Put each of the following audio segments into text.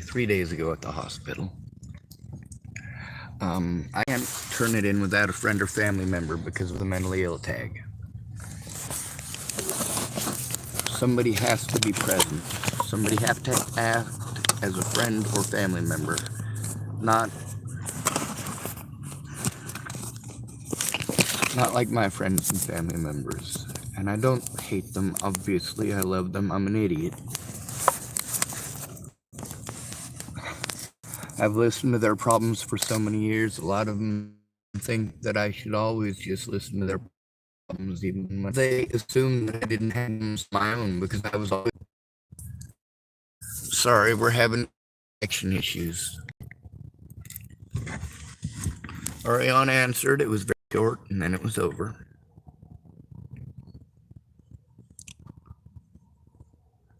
3 days ago at the hospital. I can't turn it in without a friend or family member because of the mentally ill tag. Somebody has to be present. Somebody has to act as a friend or family member, not like my friends and family members. And I don't hate them, obviously. I love them. I'm an idiot. I've listened to their problems for so many years. A lot of them think that I should always just listen to their problems, even when they assume that I didn't have them of my own, because I was always sorry, we're having connection issues. Arianna answered. It was very short, and then it was over.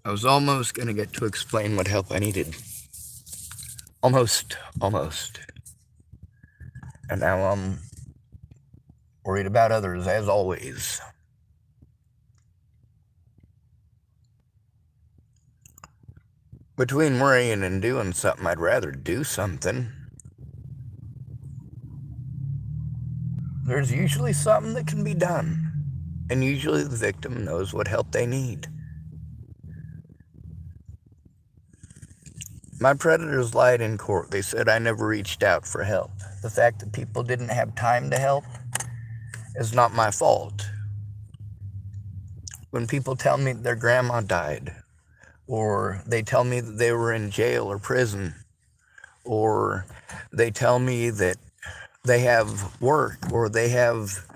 I was almost going to get to explain what help I needed. Almost. And now I'm worried about others, as always. Between worrying and doing something, I'd rather do something. There's usually something that can be done, and usually the victim knows what help they need. My predators lied in court. They said I never reached out for help. The fact that people didn't have time to help is not my fault. When people tell me their grandma died, or they tell me that they were in jail or prison, or they tell me that they have work, or they have,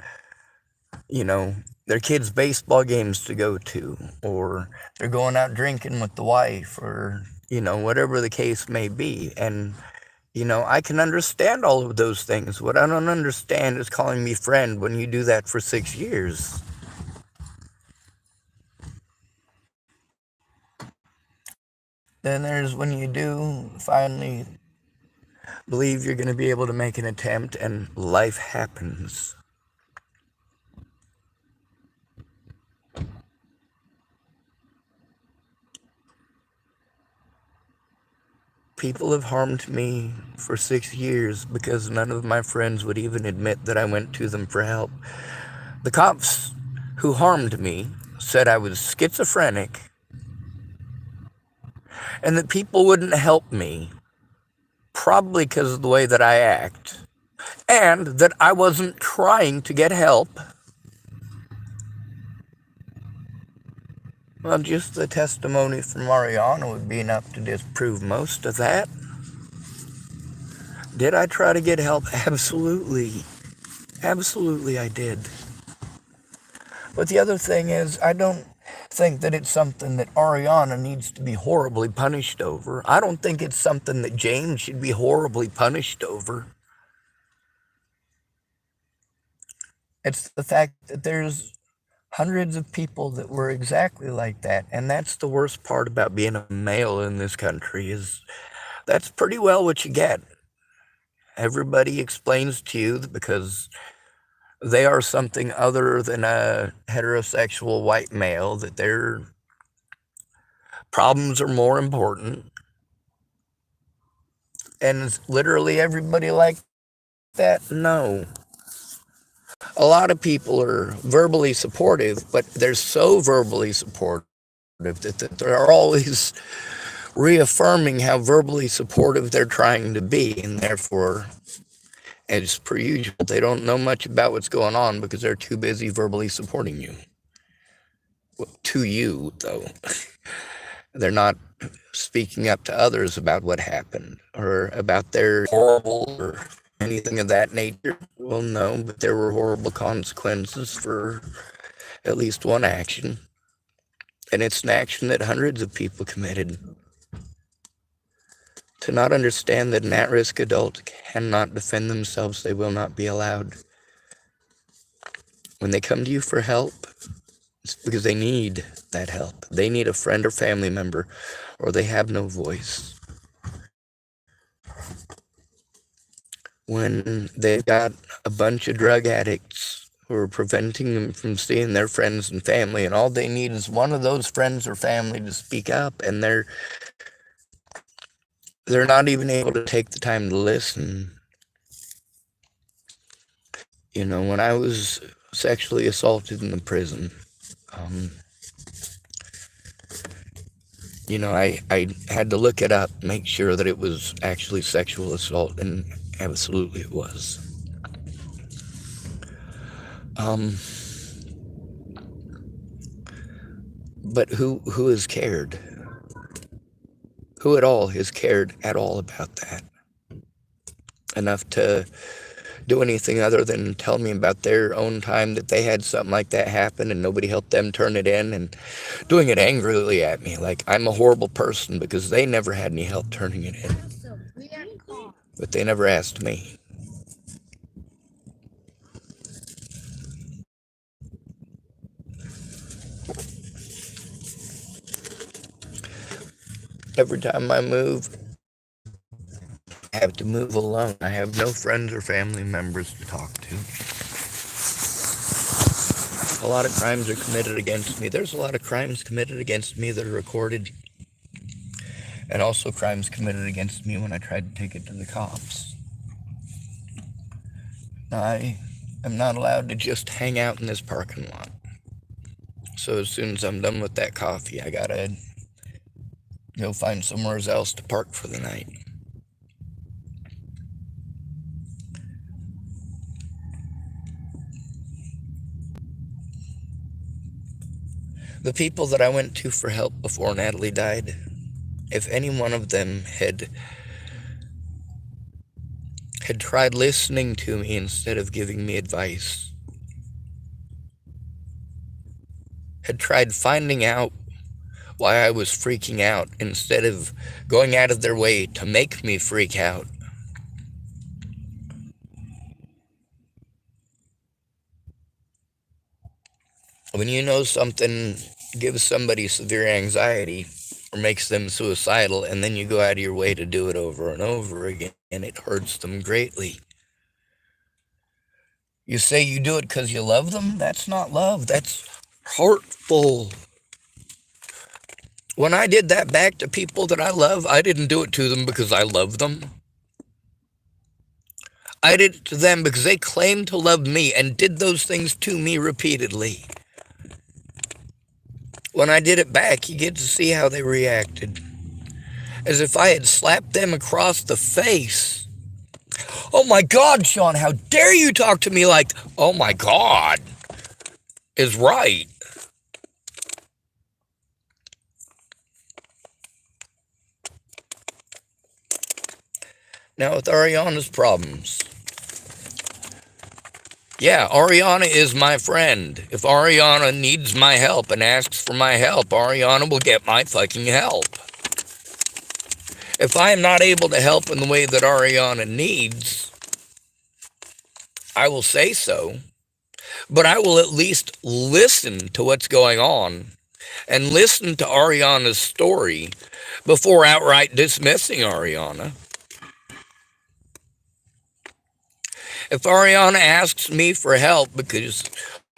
their kids' baseball games to go to, or they're going out drinking with the wife, or, whatever the case may be. And, I can understand all of those things. What I don't understand is calling me friend when you do that for 6 years. Then there's when you do finally believe you're going to be able to make an attempt and life happens. People have harmed me for 6 years because none of my friends would even admit that I went to them for help. The cops who harmed me said I was schizophrenic and that people wouldn't help me, probably because of the way that I act, and that I wasn't trying to get help. Well, just the testimony from Arianna would be enough to disprove most of that. Did I try to get help? Absolutely. Absolutely I did. But the other thing is, I don't think that it's something that Arianna needs to be horribly punished over. I don't think it's something that James should be horribly punished over. It's the fact that there's hundreds of people that were exactly like that. And that's the worst part about being a male in this country, is that's pretty well what you get. Everybody explains to you that because they are something other than a heterosexual white male, that their problems are more important. And is literally everybody like that? No. A lot of people are verbally supportive, but they're so verbally supportive that they're always reaffirming how verbally supportive they're trying to be, and therefore, as per usual, they don't know much about what's going on because they're too busy verbally supporting you. Well, to you, though. They're not speaking up to others about what happened or about their horrible or anything of that nature. Well, no, but there were horrible consequences for at least one action. And it's an action that hundreds of people committed. To not understand that an at-risk adult cannot defend themselves, they will not be allowed. When they come to you for help, it's because they need that help. They need a friend or family member, or they have no voice. When they've got a bunch of drug addicts who are preventing them from seeing their friends and family, and all they need is one of those friends or family to speak up, and they're not even able to take the time to listen. When I was sexually assaulted in the prison, um, I had to look it up, make sure that it was actually sexual assault, and absolutely it was. Um, but who has cared? Who at all has cared at all about that? Enough to do anything other than tell me about their own time that they had something like that happen and nobody helped them turn it in, and doing it angrily at me like I'm a horrible person because they never had any help turning it in. But they never asked me. Every time I move, I have to move alone. I have no friends or family members to talk to. A lot of crimes are committed against me. There's a lot of crimes committed against me that are recorded, and also crimes committed against me when I tried to take it to the cops. I am not allowed to just hang out in this parking lot. So as soon as I'm done with that coffee, I gotta go find somewhere else to park for the night. The people that I went to for help before Natalie died, if any one of them had tried listening to me instead of giving me advice, had tried finding out why I was freaking out instead of going out of their way to make me freak out, when you know something gives somebody severe anxiety or makes them suicidal, and then you go out of your way to do it over and over again, and it hurts them greatly. You say you do it because you love them? That's not love. That's hurtful. When I did that back to people that I love, I didn't do it to them because I love them. I did it to them because they claimed to love me and did those things to me repeatedly. When I did it back, you get to see how they reacted. As if I had slapped them across the face. Oh my God, Sean, how dare you talk to me like, oh my God, is right. Now with Arianna's problems. Yeah, Arianna is my friend. If Arianna needs my help and asks for my help, Arianna will get my fucking help. If I am not able to help in the way that Arianna needs, I will say so. But I will at least listen to what's going on and listen to Arianna's story before outright dismissing Arianna. If Arianna asks me for help because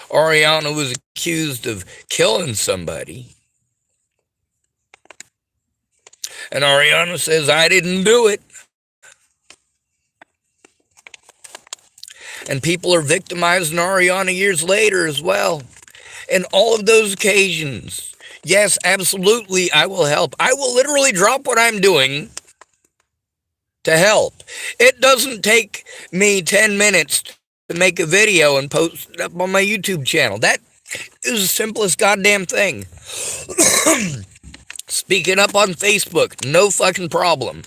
Arianna was accused of killing somebody, and Arianna says, I didn't do it, and people are victimizing Arianna years later as well, in all of those occasions, yes, absolutely, I will help. I will literally drop what I'm doing to help. It doesn't take me 10 minutes to make a video and post it up on my YouTube channel. That is the simplest goddamn thing. Speaking up on Facebook, no fucking problem.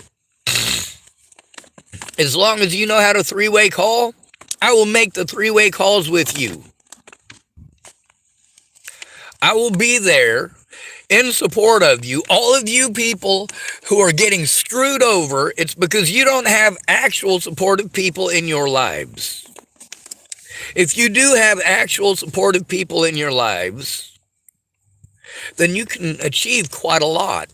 As long as you know how to three-way call, I will make the three-way calls with you. I will be there in support of you. All of you people who are getting screwed over, it's because you don't have actual supportive people in your lives. If you do have actual supportive people in your lives, then you can achieve quite a lot.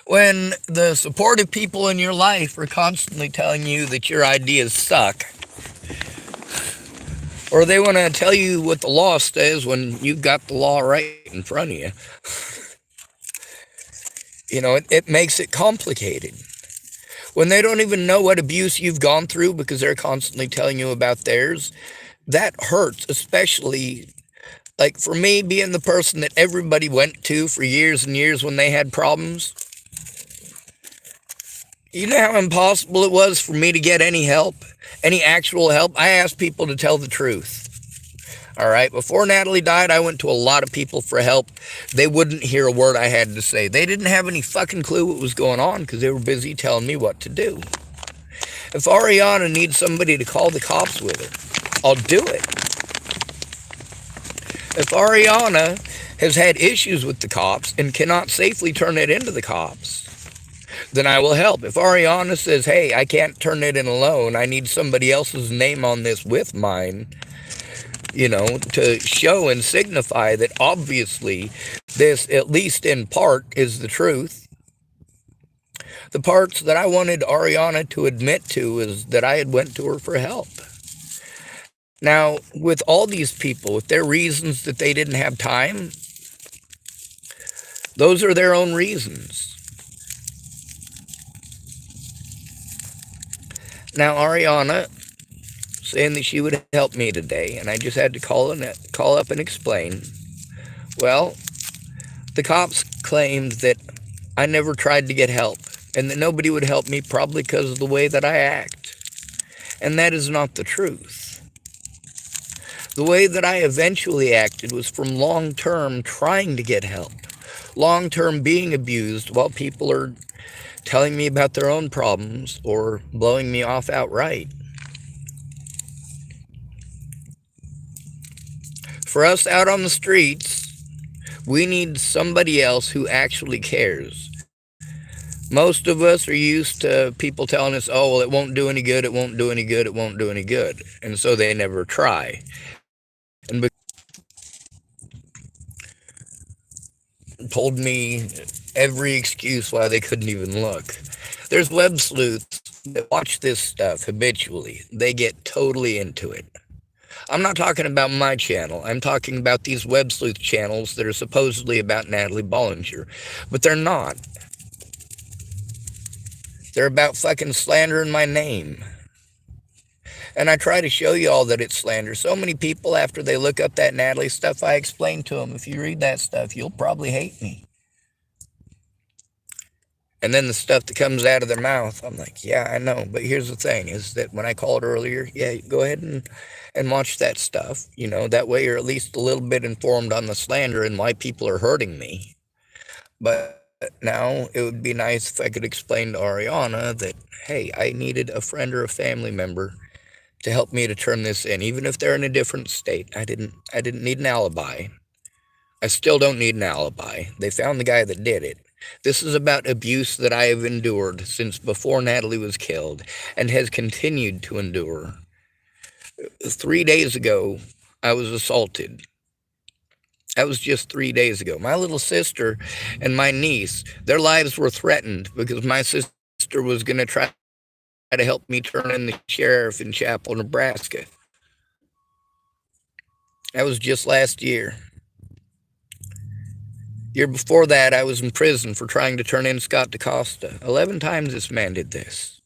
When the supportive people in your life are constantly telling you that your ideas suck, or they want to tell you what the law says when you've got the law right in front of you, It makes it complicated. When they don't even know what abuse you've gone through because they're constantly telling you about theirs, that hurts, especially like for me being the person that everybody went to for years and years when they had problems. You know how impossible it was for me to get any help, any actual help? I asked people to tell the truth. All right. Before Natalie died, I went to a lot of people for help. They wouldn't hear a word I had to say. They didn't have any fucking clue what was going on because they were busy telling me what to do. If Arianna needs somebody to call the cops with her, I'll do it. If Arianna has had issues with the cops and cannot safely turn it into the cops, then I will help. If Arianna says, hey, I can't turn it in alone, I need somebody else's name on this with mine, to show and signify that obviously this, at least in part, is the truth. The parts that I wanted Arianna to admit to is that I had went to her for help. Now, with all these people, with their reasons that they didn't have time, those are their own reasons. Now, Arianna saying that she would help me today, and I just had to call up and explain. Well, the cops claimed that I never tried to get help, and that nobody would help me probably because of the way that I act. And that is not the truth. The way that I eventually acted was from long-term trying to get help, long-term being abused while people are telling me about their own problems or blowing me off outright. For us out on the streets, we need somebody else who actually cares. Most of us are used to people telling us, oh, well, it won't do any good, it won't do any good, it won't do any good. And so they never try. And told me every excuse why they couldn't even look. There's web sleuths that watch this stuff habitually. They get totally into it. I'm not talking about my channel. I'm talking about these web sleuth channels that are supposedly about Natalie Bollinger. But they're not. They're about fucking slandering my name. And I try to show you all that it's slander. So many people, after they look up that Natalie stuff, I explain to them, if you read that stuff, you'll probably hate me. And then the stuff that comes out of their mouth, I'm like, yeah, I know. But here's the thing, is that when I called earlier, yeah, go ahead and watch that stuff. That way you're at least a little bit informed on the slander and why people are hurting me. But now it would be nice if I could explain to Arianna that, hey, I needed a friend or a family member to help me to turn this in, even if they're in a different state. I didn't need an alibi. I still don't need an alibi. They found the guy that did it. This is about abuse that I have endured since before Natalie was killed and has continued to endure. 3 days ago, I was assaulted. That was just 3 days ago. My little sister and my niece, their lives were threatened because my sister was going to try to help me turn in the sheriff in Chapel, Nebraska. That was just last year. Year before that, I was in prison for trying to turn in Scott DaCosta. 11 times this man did this.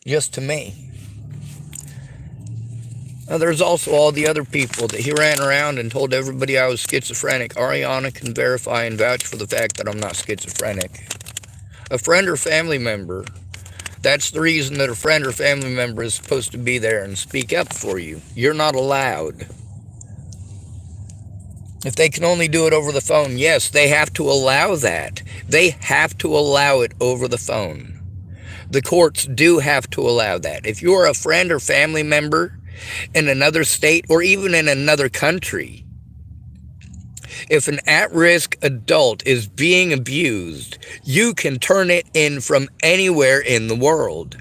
Just to me. Now, there's also all the other people that he ran around and told everybody I was schizophrenic. Arianna can verify and vouch for the fact that I'm not schizophrenic. A friend or family member, that's the reason that a friend or family member is supposed to be there and speak up for you. You're not allowed. If they can only do it over the phone, yes, they have to allow that. They have to allow it over the phone. The courts do have to allow that. If you're a friend or family member in another state or even in another country, if an at-risk adult is being abused, you can turn it in from anywhere in the world.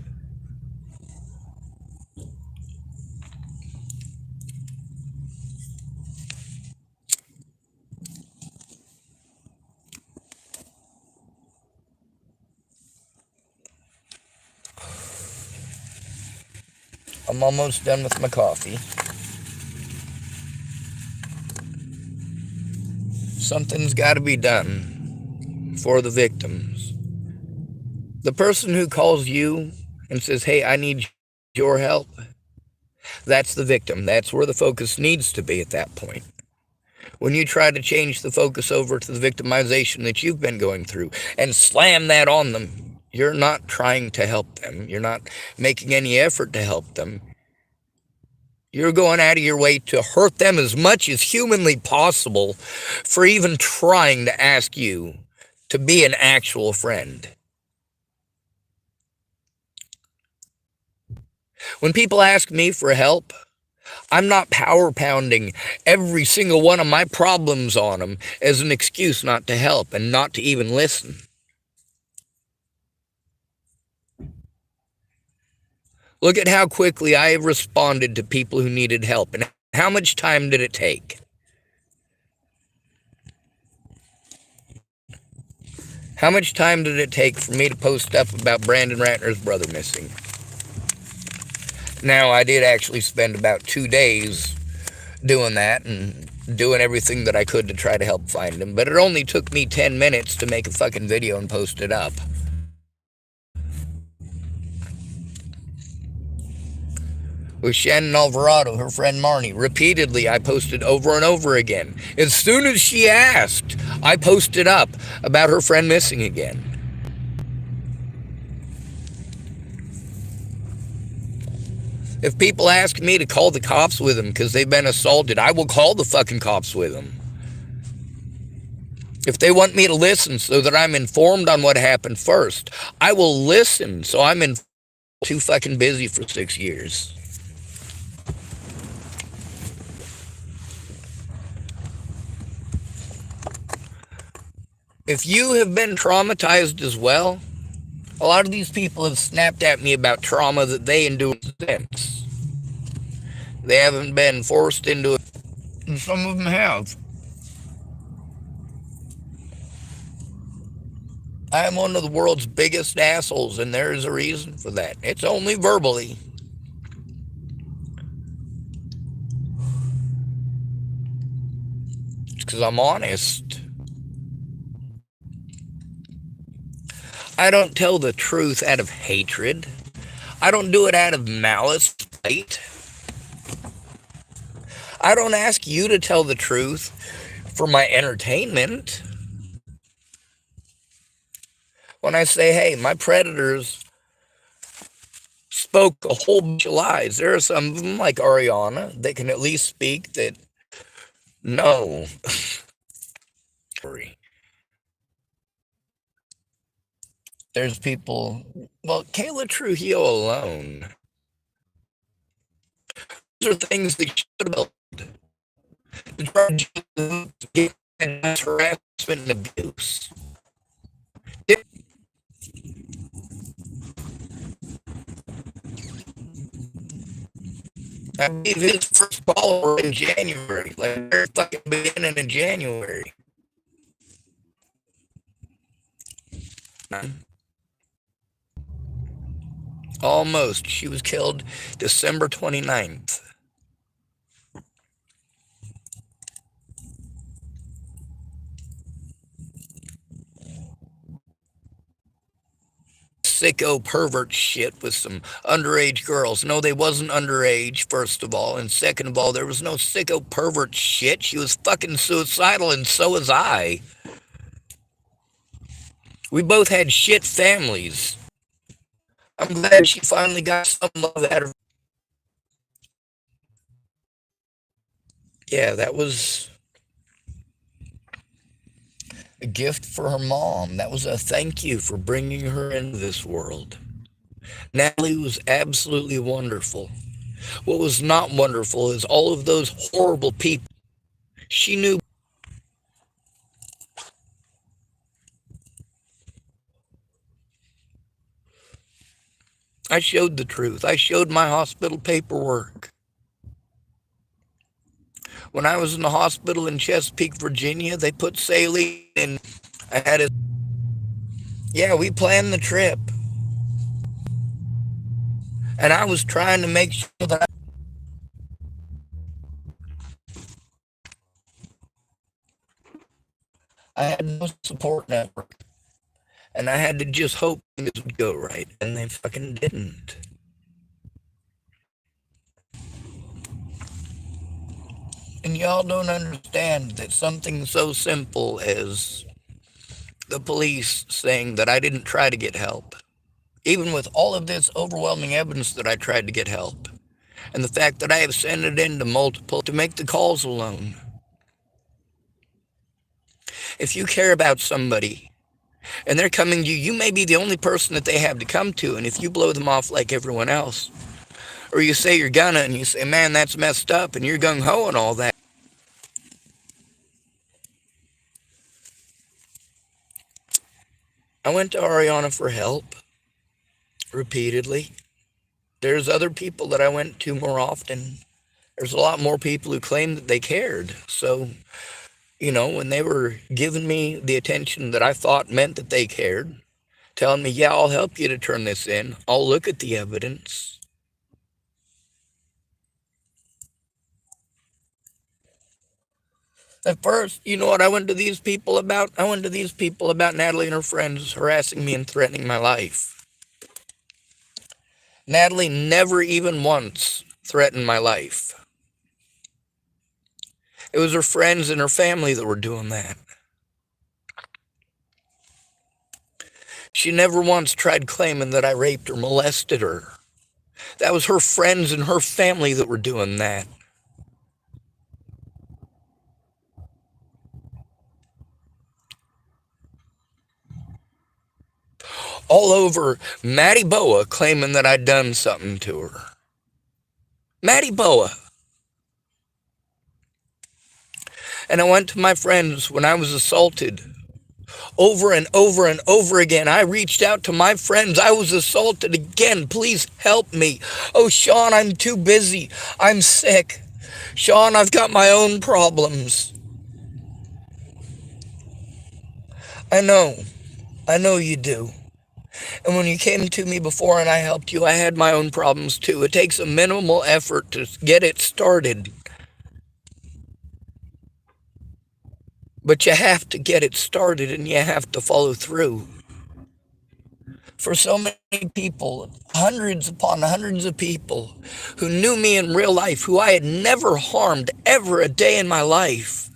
I'm almost done with my coffee. Something's got to be done for the victims. The person who calls you and says, hey, I need your help, that's the victim. That's where the focus needs to be at that point. When you try to change the focus over to the victimization that you've been going through and slam that on them, you're not trying to help them. You're not making any effort to help them. You're going out of your way to hurt them as much as humanly possible for even trying to ask you to be an actual friend. When people ask me for help, I'm not power pounding every single one of my problems on them as an excuse not to help and not to even listen. Look at how quickly I have responded to people who needed help, and how much time did it take? How much time did it take for me to post up about Brandon Ratner's brother missing? Now, I did actually spend about 2 days doing that and doing everything that I could to try to help find him, but it only took me 10 minutes to make a fucking video and post it up. With Shannon Alvarado, her friend Marnie, repeatedly I posted over and over again. As soon as she asked, I posted up about her friend missing again. If people ask me to call the cops with them because they've been assaulted, I will call the fucking cops with them. If they want me to listen so that I'm informed on what happened first, I will listen so I'm too fucking busy for 6 years. If you have been traumatized as well, a lot of these people have snapped at me about trauma that they endured since. They haven't been forced into it, and some of them have. I am one of the world's biggest assholes, and there is a reason for that. It's only verbally. It's because I'm honest. I don't tell the truth out of hatred. I don't do it out of malice, spite. I don't ask you to tell the truth for my entertainment. When I say, hey, my predators spoke a whole bunch of lies, there are some of them, like Arianna, that can at least speak that, no. There's people, well, Kayla Trujillo alone. Those are things that should have been harassment and abuse. I gave his first follower in January, like very fucking beginning in January. Almost. She was killed December 29th. Sicko pervert shit with some underage girls. No, they wasn't underage, first of all. And second of all, there was no sicko pervert shit. She was fucking suicidal, and so was I. We both had shit families. I'm glad she finally got some love out of her. Yeah, that was a gift for her mom. That was a thank you for bringing her into this world. Natalie was absolutely wonderful. What was not wonderful is all of those horrible people. She knew. I showed the truth. I showed my hospital paperwork. When I was in the hospital in Chesapeake, Virginia, they put saline in. I had a. Yeah, we planned the trip. And I was trying to make sure that I had no support network. And I had to just hope things would go right, and they fucking didn't. And y'all don't understand that something so simple as the police saying that I didn't try to get help, even with all of this overwhelming evidence that I tried to get help, and the fact that I have sent it in to multiple to make the calls alone. If you care about somebody and they're coming to you, you may be the only person that they have to come to, and if you blow them off like everyone else, or you say you're gonna and you say, man, that's messed up, and you're gung-ho and all that. I went to Arianna for help repeatedly. There's other people that I went to more often. There's a lot more people who claim that they cared. So, when they were giving me the attention that I thought meant that they cared, telling me, yeah, I'll help you to turn this in. I'll look at the evidence. At first, you know what I went to these people about? I went to these people about Natalie and her friends harassing me and threatening my life. Natalie never even once threatened my life. It was her friends and her family that were doing that. She never once tried claiming that I raped or molested her. That was her friends and her family that were doing that. All over Maddie Boa claiming that I'd done something to her. Maddie Boa. And I went to my friends when I was assaulted. Over and over and over again, I reached out to my friends. I was assaulted again. Please help me. Oh, Sean, I'm too busy. I'm sick. Sean, I've got my own problems. I know you do. And when you came to me before and I helped you, I had my own problems too. It takes a minimal effort to get it started. But you have to get it started and you have to follow through. For so many people, hundreds upon hundreds of people who knew me in real life, who I had never harmed ever a day in my life,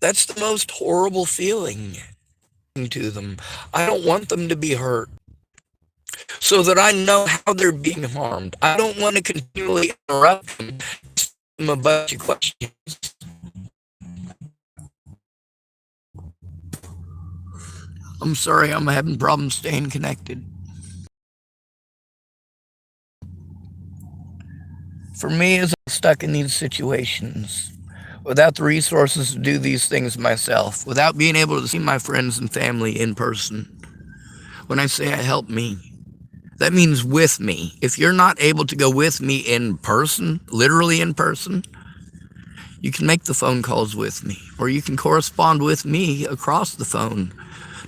that's the most horrible feeling to them. I don't want them to be hurt so that I know how they're being harmed. I don't want to continually interrupt them, ask them a bunch of questions. I'm sorry, I'm having problems staying connected. For me, as I'm stuck in these situations, without the resources to do these things myself, without being able to see my friends and family in person, when I say help me, that means with me. If you're not able to go with me in person, literally in person, you can make the phone calls with me, or you can correspond with me across the phone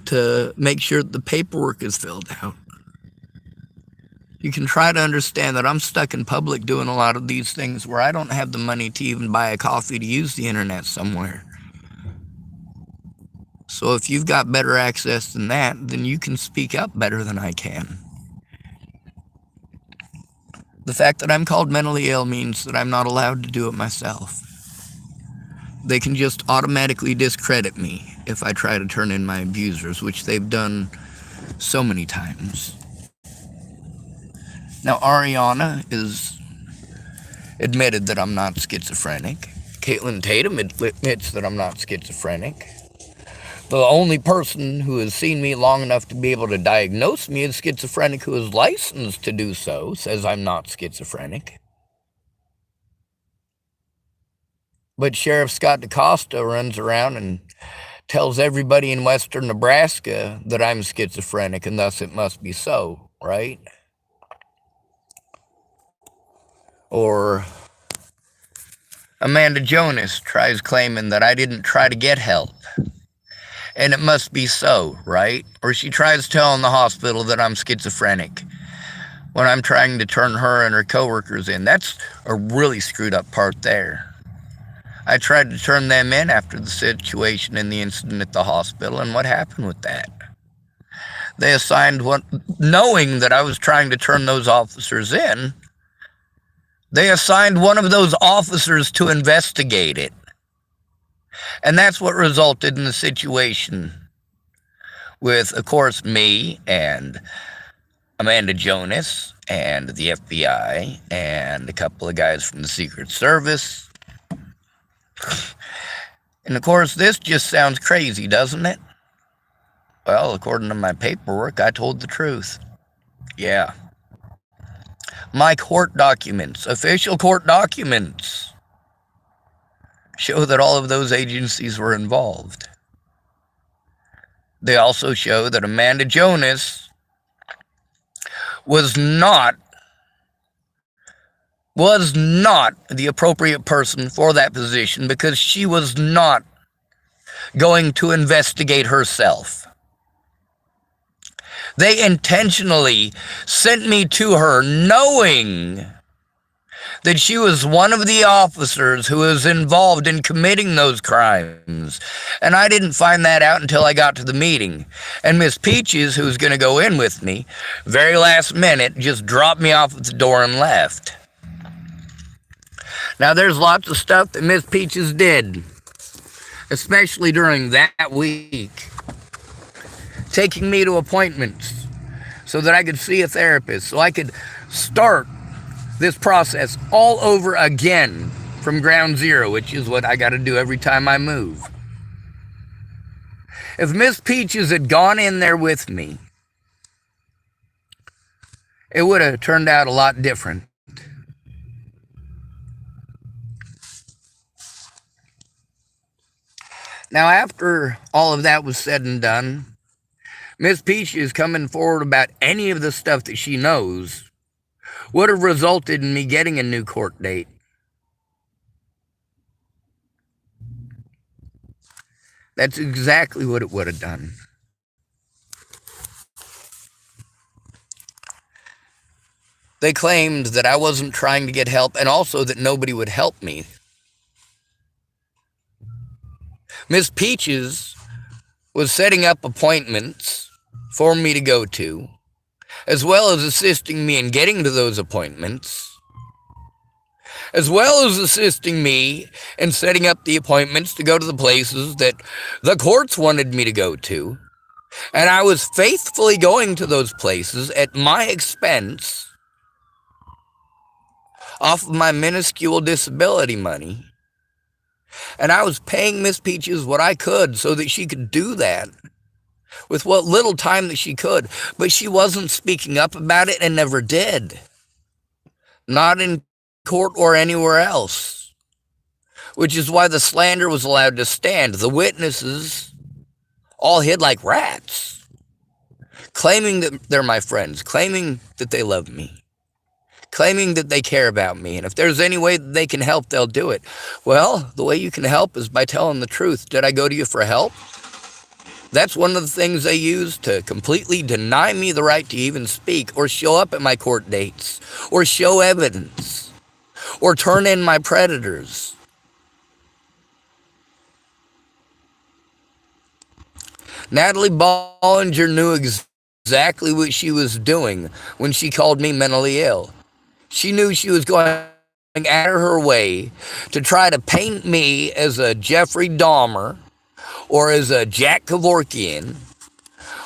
to make sure the paperwork is filled out. You can try to understand that I'm stuck in public doing a lot of these things where I don't have the money to even buy a coffee to use the internet somewhere. So if you've got better access than that, then you can speak up better than I can. The fact that I'm called mentally ill means that I'm not allowed to do it myself. They can just automatically discredit me if I try to turn in my abusers, which they've done so many times. Now, Arianna is admitted that I'm not schizophrenic. Caitlin Tatum admits that I'm not schizophrenic. The only person who has seen me long enough to be able to diagnose me as schizophrenic, who is licensed to do so, says I'm not schizophrenic. But Sheriff Scott DaCosta runs around and tells everybody in western Nebraska that I'm schizophrenic, and thus it must be so, right? Or Amanda Jonas tries claiming that I didn't try to get help, and it must be so, right? Or she tries telling the hospital that I'm schizophrenic when I'm trying to turn her and her coworkers in. That's a really screwed up part there. I tried to turn them in after the situation and the incident at the hospital, and what happened with that? They assigned one, knowing that I was trying to turn those officers in, they assigned one of those officers to investigate it. And that's what resulted in the situation with, of course, me and Amanda Jonas and the FBI and a couple of guys from the Secret Service. And of course, this just sounds crazy, doesn't it? Well, according to my paperwork, I told the truth. Yeah. My court documents, official court documents, show that all of those agencies were involved. They also show that Amanda Jonas was not the appropriate person for that position because she was not going to investigate herself. They intentionally sent me to her knowing that she was one of the officers who was involved in committing those crimes. And I didn't find that out until I got to the meeting. And Miss Peaches, who was going to go in with me, very last minute, just dropped me off at the door and left. Now, there's lots of stuff that Miss Peaches did, especially during that week, taking me to appointments so that I could see a therapist, so I could start this process all over again from ground zero, which is what I got to do every time I move. If Miss Peaches had gone in there with me, it would have turned out a lot different. Now, after all of that was said and done, Miss Peaches coming forward about any of the stuff that she knows would have resulted in me getting a new court date. That's exactly what it would have done. They claimed that I wasn't trying to get help and also that nobody would help me. Miss Peaches was setting up appointments for me to go to, as well as assisting me in getting to those appointments, as well as assisting me in setting up the appointments to go to the places that the courts wanted me to go to. And I was faithfully going to those places at my expense, off of my minuscule disability money. And I was paying Miss Peaches what I could so that she could do that with what little time that she could. But she wasn't speaking up about it and never did. Not in court or anywhere else. Which is why the slander was allowed to stand. The witnesses all hid like rats, claiming that they're my friends, claiming that they love me, claiming that they care about me, and if there's any way that they can help, they'll do it. Well, the way you can help is by telling the truth. Did I go to you for help? That's one of the things they use to completely deny me the right to even speak or show up at my court dates or show evidence or turn in my predators. Natalie Bollinger knew exactly what she was doing when she called me mentally ill. She knew she was going out of her way to try to paint me as a Jeffrey Dahmer or as a Jack Kevorkian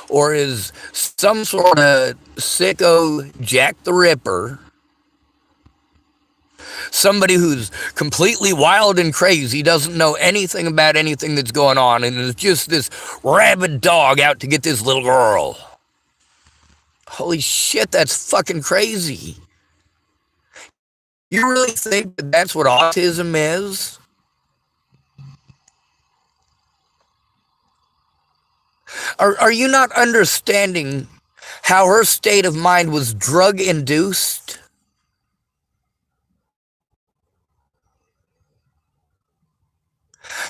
or as some sort of sicko Jack the Ripper, somebody who's completely wild and crazy, doesn't know anything about anything that's going on, and is just this rabid dog out to get this little girl. Holy shit, that's fucking crazy. You really think that that's what autism is? Are you not understanding how her state of mind was drug-induced?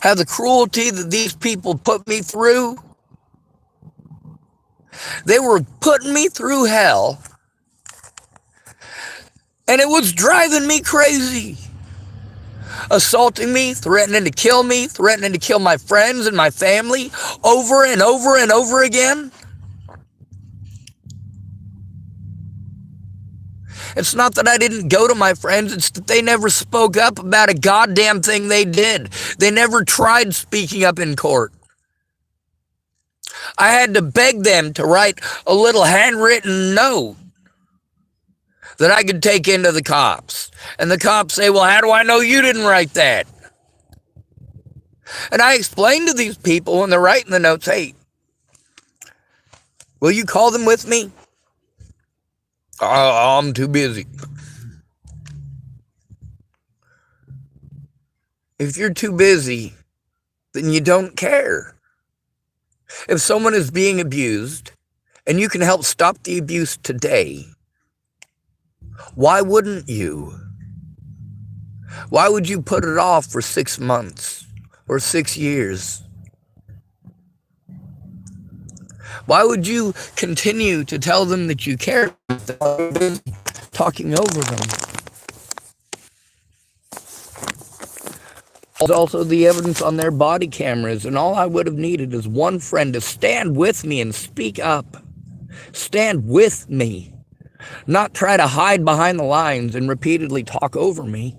How the cruelty that these people put me through? They were putting me through hell, and it was driving me crazy. assaulting me, threatening to kill me, threatening to kill my friends and my family over and over and over again. It's not that I didn't go to my friends, it's that they never spoke up about a goddamn thing they did. They never tried speaking up in court. I had to beg them to write a little handwritten note that I could take into the cops. And the cops say, well, how do I know you didn't write that? And I explained to these people when they're writing the notes, hey, will you call them with me? I'm too busy. If you're too busy, then you don't care. If someone is being abused and you can help stop the abuse today, why wouldn't you? Why would you put it off for 6 months or 6 years? Why would you continue to tell them that you care, talking over them? There's also the evidence on their body cameras, and all I would have needed is one friend to stand with me and speak up. Stand with me. Not try to hide behind the lines and repeatedly talk over me.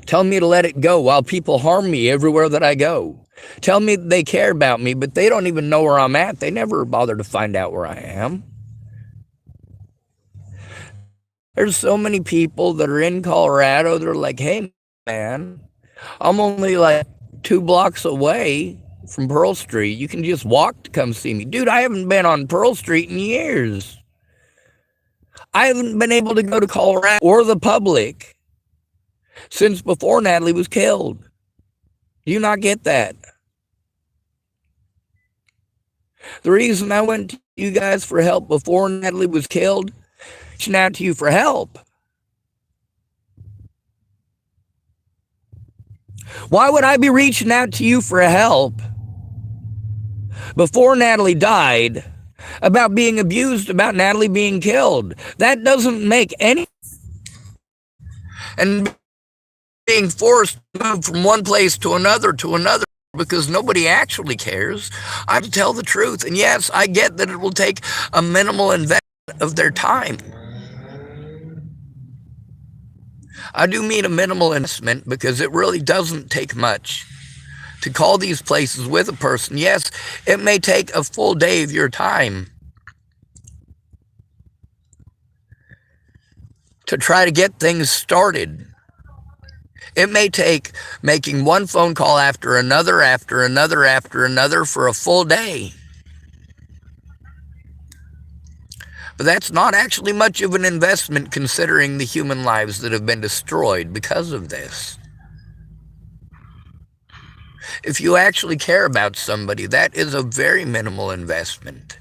Tell me to let it go while people harm me everywhere that I go. Tell me they care about me, but they don't even know where I'm at. They never bother to find out where I am. There's so many people that are in Colorado that are like, hey, man, I'm only like 2 blocks away from Pearl Street. You can just walk to come see me. Dude, I haven't been on Pearl Street in years. I haven't been able to go to Colorado or the public since before Natalie was killed. Do you not get that? The reason I went to you guys for help before Natalie was killed, reaching out to you for help. Why would I be reaching out to you for help before Natalie died about being abused, about Natalie being killed? That doesn't make any. And being forced to move from one place to another because nobody actually cares. I have to tell the truth. And yes, I get that it will take a minimal investment of their time. I do mean a minimal investment because it really doesn't take much to call these places with a person. Yes, it may take a full day of your time to try to get things started. It may take making one phone call after another for a full day. But that's not actually much of an investment considering the human lives that have been destroyed because of this. If you actually care about somebody, that is a very minimal investment.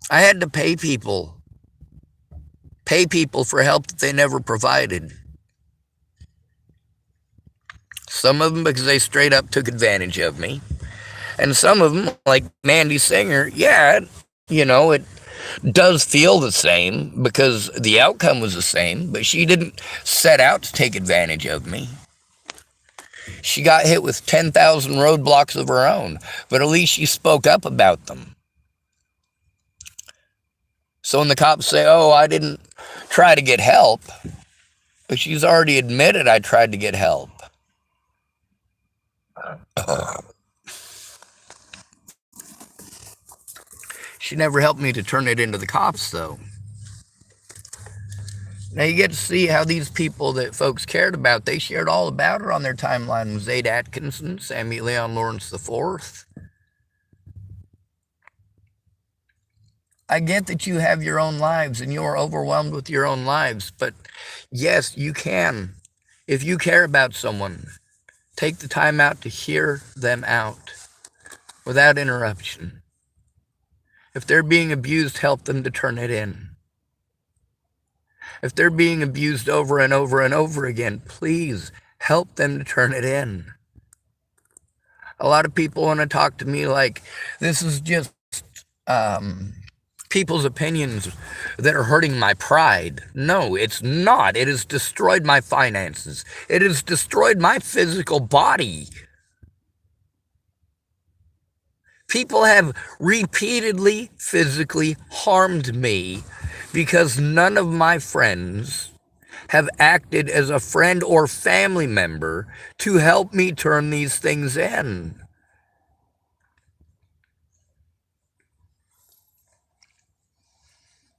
I had to pay people for help that they never provided. Some of them because they straight up took advantage of me. And some of them, like Mandy Singer, yeah, it does feel the same because the outcome was the same, but she didn't set out to take advantage of me. She got hit with 10,000 roadblocks of her own, but at least she spoke up about them. So when the cops say, oh, I didn't try to get help, but she's already admitted I tried to get help. She never helped me to turn it into the cops, though. Now you get to see how these people that folks cared about, they shared all about her on their timeline. Zaid Atkinson, Sammy Leon Lawrence IV. I get that you have your own lives and you're overwhelmed with your own lives, but yes, you can. If you care about someone, take the time out to hear them out without interruption. If they're being abused, help them to turn it in. If they're being abused over and over and over again, please help them to turn it in. A lot of people want to talk to me like this is just people's opinions that are hurting my pride. No, it's not. It has destroyed my finances. It has destroyed my physical body. People have repeatedly physically harmed me because none of my friends have acted as a friend or family member to help me turn these things in.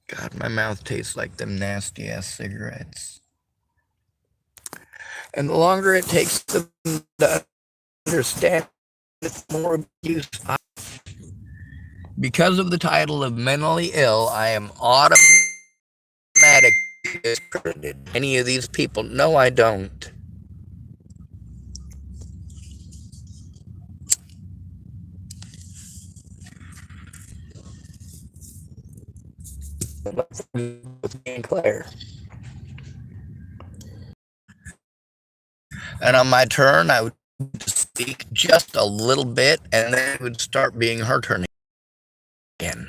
God, my mouth tastes like them nasty-ass cigarettes. And the longer it takes them to understand, it's more abuse. Because of the title of mentally ill, I am automatically discredited. Any of these people? No, I don't. With me and Claire. And on my turn, I would speak just a little bit, and then it would start being her turn again.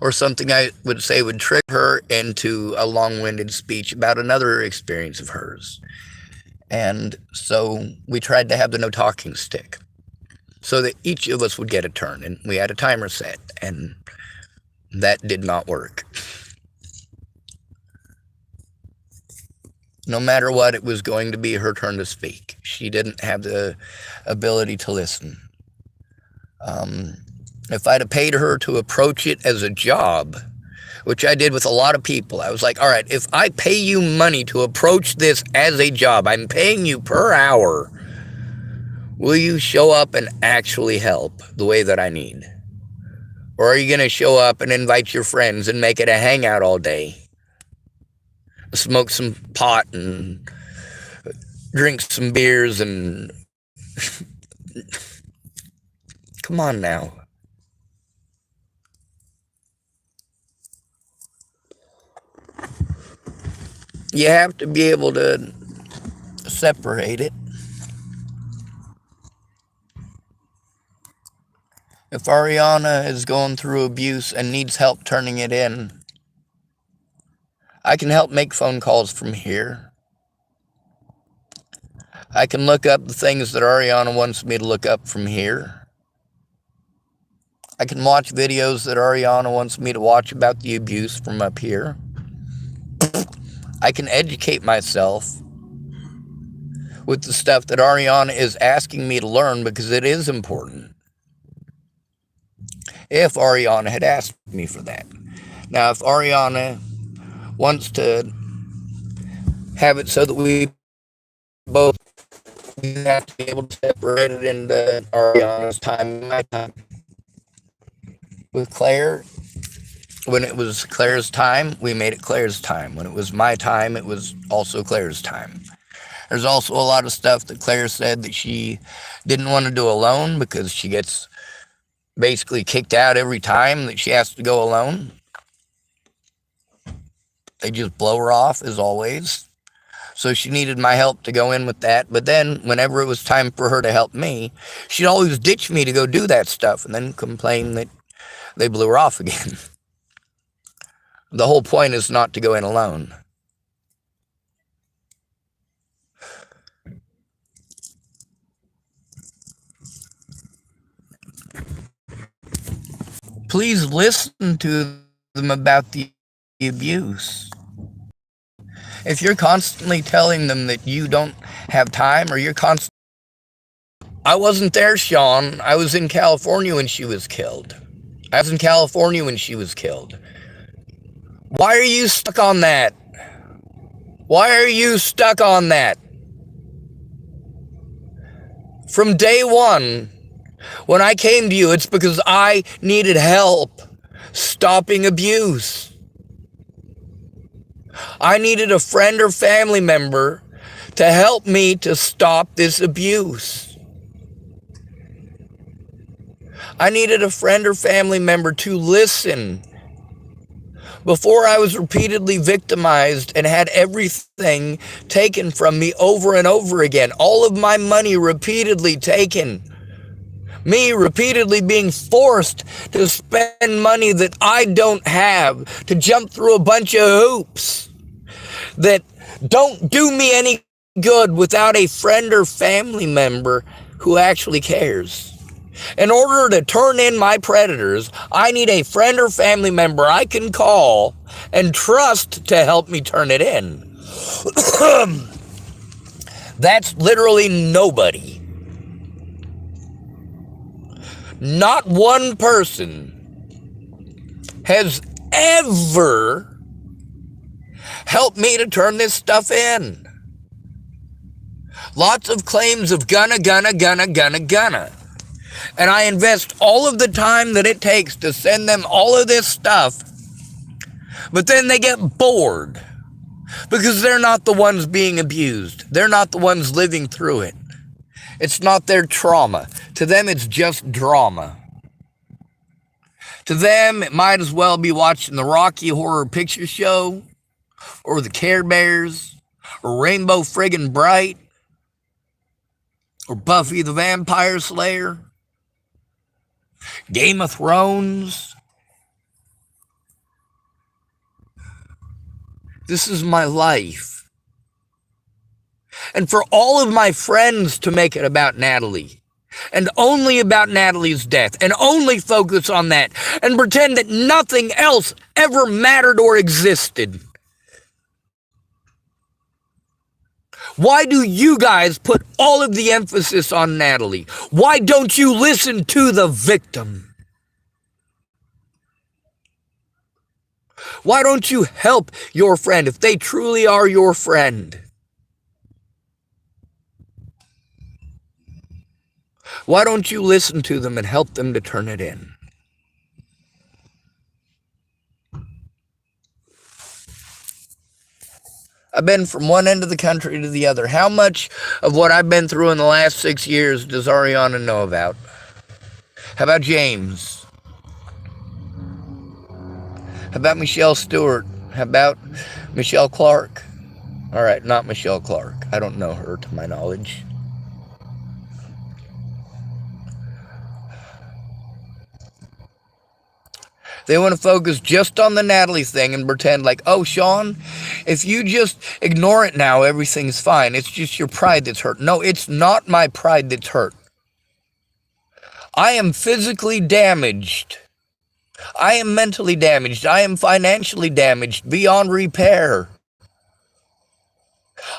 Or something I would say would trigger her into a long-winded speech about another experience of hers. And so we tried to have the no talking stick so that each of us would get a turn, and we had a timer set, and that did not work. No matter what, it was going to be her turn to speak. She didn't have the ability to listen. If I'd have paid her to approach it as a job, which I did with a lot of people, I was like, all right, if I pay you money to approach this as a job, I'm paying you per hour, will you show up and actually help the way that I need? Or are you going to show up and invite your friends and make it a hangout all day? Smoke some pot and drink some beers and... Come on now. You have to be able to separate it. If Arianna is going through abuse and needs help turning it in, I can help make phone calls from here. I can look up the things that Arianna wants me to look up from here. I can watch videos that Arianna wants me to watch about the abuse from up here. I can educate myself with the stuff that Arianna is asking me to learn because it is important. If Arianna had asked me for that. Now, if Arianna wants to have it so that we both have to be able to separate it into Arianna's time and my time. With Claire, when it was Claire's time, we made it Claire's time. When it was my time, it was also Claire's time. There's also a lot of stuff that Claire said that she didn't want to do alone because she gets basically kicked out every time that she has to go alone. They just blow her off, as always. So she needed my help to go in with that. But then, whenever it was time for her to help me, she'd always ditch me to go do that stuff and then complain that they blew her off again. The whole point is not to go in alone. Please listen to them about the abuse. If you're constantly telling them that you don't have time, or you're constantly... I wasn't there, Sean. I was in California when she was killed. I was in California when she was killed. Why are you stuck on that? Why are you stuck on that? From day one, when I came to you, it's because I needed help stopping abuse. I needed a friend or family member to help me to stop this abuse. I needed a friend or family member to listen. Before I was repeatedly victimized and had everything taken from me over and over again, all of my money repeatedly taken. Me repeatedly being forced to spend money that I don't have, to jump through a bunch of hoops that don't do me any good without a friend or family member who actually cares. In order to turn in my predators, I need a friend or family member I can call and trust to help me turn it in. That's literally nobody. Not one person has ever helped me to turn this stuff in. Lots of claims of gonna. And I invest all of the time that it takes to send them all of this stuff, but then they get bored because they're not the ones being abused. They're not the ones living through it. It's not their trauma. To them, it's just drama. To them, it might as well be watching the Rocky Horror Picture Show, or the Care Bears, or Rainbow Friggin' Bright, or Buffy the Vampire Slayer, Game of Thrones. This is my life. And for all of my friends to make it about Natalie, and only about Natalie's death, and only focus on that, and pretend that nothing else ever mattered or existed. Why do you guys put all of the emphasis on Natalie? Why don't you listen to the victim? Why don't you help your friend if they truly are your friend? Why don't you listen to them and help them to turn it in? I've been from one end of the country to the other. How much of what I've been through in the last 6 years does Arianna know about? How about James? How about Michelle Stewart? How about Michelle Clark? All right, not Michelle Clark. I don't know her to my knowledge. They want to focus just on the Natalie thing and pretend like, oh, Sean, if you just ignore it now, everything's fine. It's just your pride that's hurt. No, it's not my pride that's hurt. I am physically damaged. I am mentally damaged. I am financially damaged beyond repair.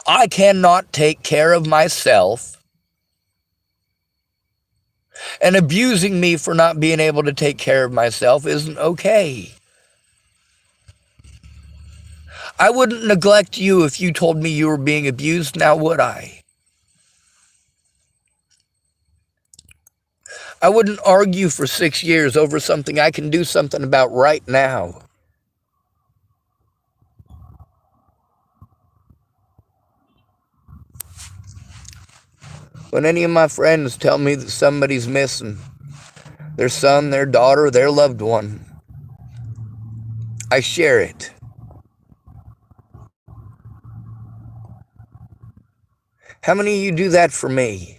I cannot take care of myself. And abusing me for not being able to take care of myself isn't okay. I wouldn't neglect you if you told me you were being abused, now would I? I wouldn't argue for 6 years over something I can do something about right now. When any of my friends tell me that somebody's missing, their son, their daughter, their loved one, I share it. How many of you do that for me?